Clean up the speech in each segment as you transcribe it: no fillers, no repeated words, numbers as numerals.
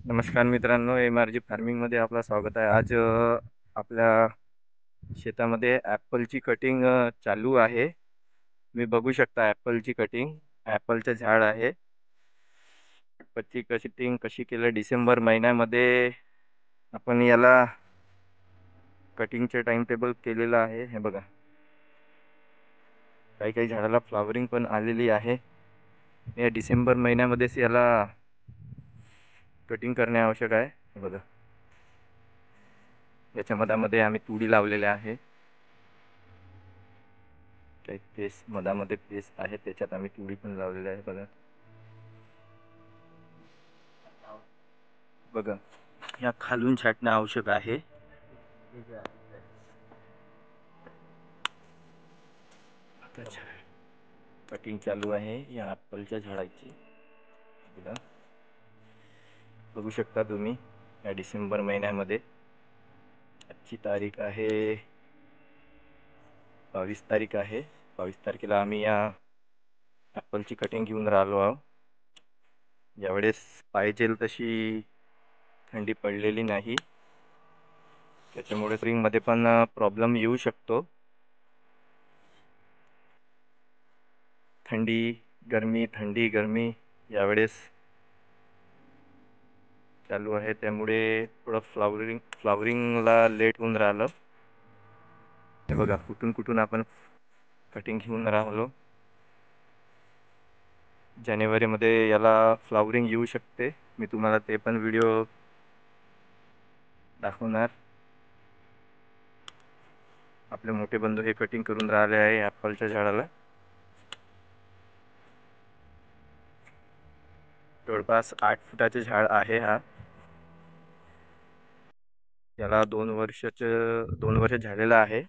नमस्कार मित्रांनो, MRG फार्मिंगमध्ये आपलं स्वागत आहे. आज आपल्या शेतामध्ये ॲपलची कटिंग चालू आहे. तुम्ही बघू शकता ॲपलची कटिंग. ॲपलचं झाड आहे. ॲपलची कटिंग कशी केलं डिसेंबर महिन्यामध्ये आपण याला कटिंगचे टाइम टेबल केलेलं आहे. हे बघा, काही काही झाडाला फ्लावरिंग पण आलेली आहे. या डिसेंबर महिन्यामध्येच याला कटिंग करणे आवश्यक आहे. हे बघा, याच्या मधामध्ये आम्ही तुडी लावलेल्या आहे. काही पेस मधामध्ये पेस आहे, त्याच्यात आम्ही तुडी पण लावलेली आहे. बघा, या खालून छाटणे आवश्यक आहे. कटिंग चालू आहे या ॲपलच्या झाडाची. बघू शकता तुम्ही, या डिसेंबर महिन्यामध्ये आजची तारीख आहे 22 तारीख आहे. 22 तारखेला आम्ही या ॲपलची कटिंग घेऊन राहिलो आहोत. यावेळेस पाहिजे तशी थंडी पडलेली नाही, त्याच्यामुळे स्प्रिंगमध्ये पण प्रॉब्लेम येऊ शकतो. थंडी गरमी यावेळेस चालू आहे, त्यामुळे थोडं फ्लावरिंगला लेट होऊन राहिलं. हे बघा, कुठून आपण कटिंग घेऊन राहिलो. जानेवारीमध्ये याला फ्लावरिंग येऊ शकते. मी तुम्हाला ते पण व्हिडिओ दाखवणार. आपले मोठे बंधू हे कटिंग करून राहिले आहे ॲपलच्या झाडाला. जवळपास 8 फुटाचे झाड आहे हा. याला 2 वर्ष झालेलं आहे.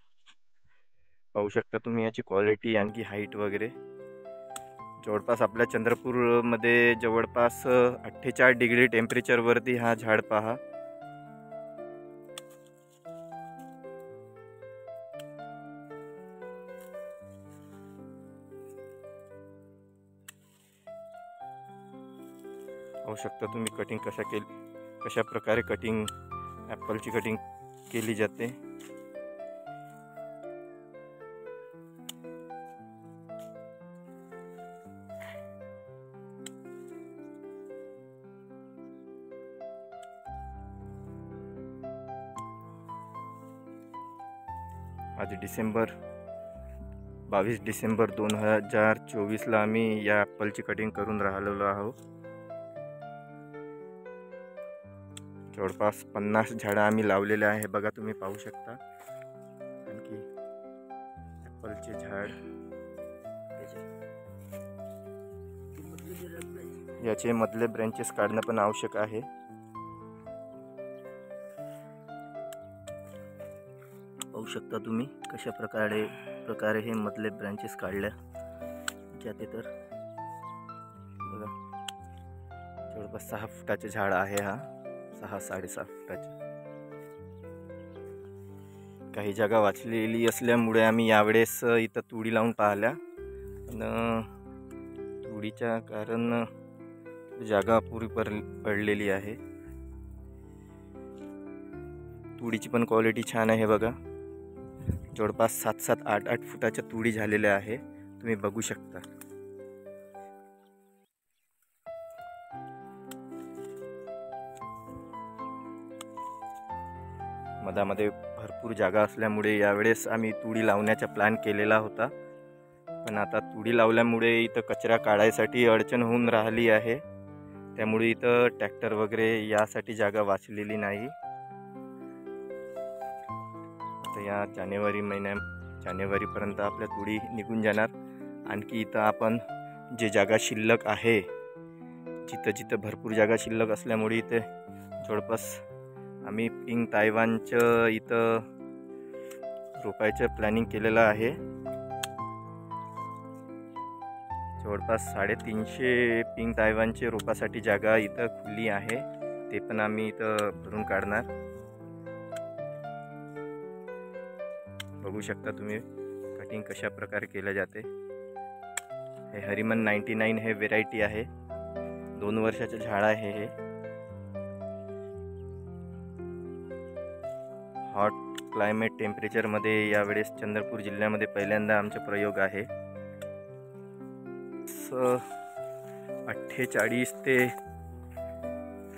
पाहू शकता तुम्ही याची क्वालिटी, आणखी हाईट वगैरे. जवळपास आपल्या चंद्रपूरमध्ये जवळपास 48 डिग्री टेम्परेचरवरती हा झाड पहा. पाहू शकता तुम्ही कटिंग कशा प्रकारे ॲपलची कटिंग केली जाते. आज 22 डिसेंबर 2024ला आम्ही या ॲपलची कटिंग करून राहिलेलो आहोत. जवळपास 50 झाडं आम्ही लावलेले आहे. बघा, तुम्ही पाहू शकता. आणखी ॲपलचे झाड, याचे मधले ब्रँचेस काढणं पण आवश्यक आहे. पाहू शकता तुम्ही कशा प्रकारे हे मधले ब्रँचेस काढल्या जाते. तर बघा, जवळपास 6 फुटाचे झाड आहे हा. 6-6.5 फुटाचे. काही जागा वाचलेली असल्यामुळे आम्ही यावेळेस इथं तुडी लावून पाहिल्या, पण तुडीच्या कारण जागा पुरी पडलेली आहे. तुडीची पण क्वालिटी छान आहे. बघा, जवळपास 7-7, 8-8 फुटाच्या तुडी झालेल्या आहे. तुम्ही बघू शकता. मधामध्ये भरपूर जागा असल्यामुळे यावेळेस आम्ही तुडी लावण्याचा प्लॅन केलेला होता, पण आता तुडी लावल्यामुळे इथं कचरा काढायसाठी अडचण होऊन राहिली आहे. त्यामुळे इथं ट्रॅक्टर वगैरे यासाठी जागा वाचलेली नाही. आता या जानेवारीपर्यंत आपल्या तुडी निघून जाणार. आणखी इथं आपण जे जागा शिल्लक आहे, जिथं भरपूर जागा शिल्लक असल्यामुळे इथे जवळपास आम्ही पिंक तायवानचं इथं रोपायचं प्लॅनिंग केलेलं आहे. जवळपास 350 पिंक तायवानचे रोपासाठी जागा इथं खुली आहे. ते पण आम्ही इथं भरून काढणार. बघू शकता तुम्ही कटिंग कशा प्रकारे केलं जाते. हे हरिमन 99 हे व्हेरायटी आहे. 2 वर्षाचे झाड आहे हे. हॉट क्लायमेट टेम्परेचरमध्ये यावेळेस चंद्रपूर जिल्ह्यामध्ये पहिल्यांदा आमचे प्रयोग आहे. 48 ते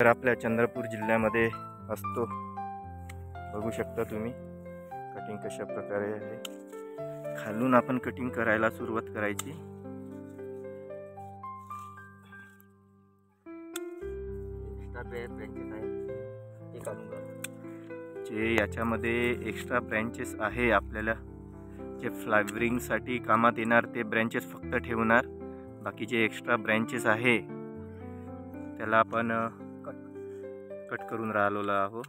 तर आपल्या चंद्रपूर जिल्ह्यामध्ये असतो. बघू शकता तुम्ही कटिंग कशा प्रकारे आहे. खालून आपण कटिंग करायला सुरुवात करायची. जे याच्यामध्ये एक्स्ट्रा ब्रँचेस आहे आपल्याला जे फ्लावरिंगसाठी कामात येणार ते ब्रँचेस फक्त ठेवणार. बाकीचे एक्स्ट्रा ब्रँचेस आहे त्याला आपण कट करून राहिलो आहो.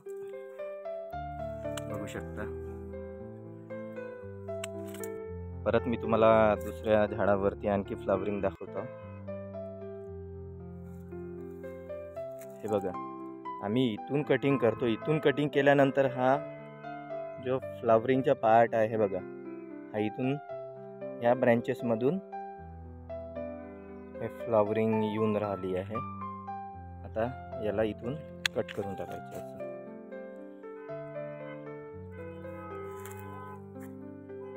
बघू शकता. परत मी तुम्हाला दुसऱ्या झाडावरती आणखी फ्लावरिंग दाखवतो. हे बघा, आम्ही इथून कटिंग करतो. इथून कटिंग केल्यानंतर हा जो फ्लावरिंगचा पार्ट आहे हे बघा, हा इथून ह्या ब्रँचेसमधून हे फ्लावरिंग येऊन राहिली आहे. आता याला इथून कट करून टाकायचं.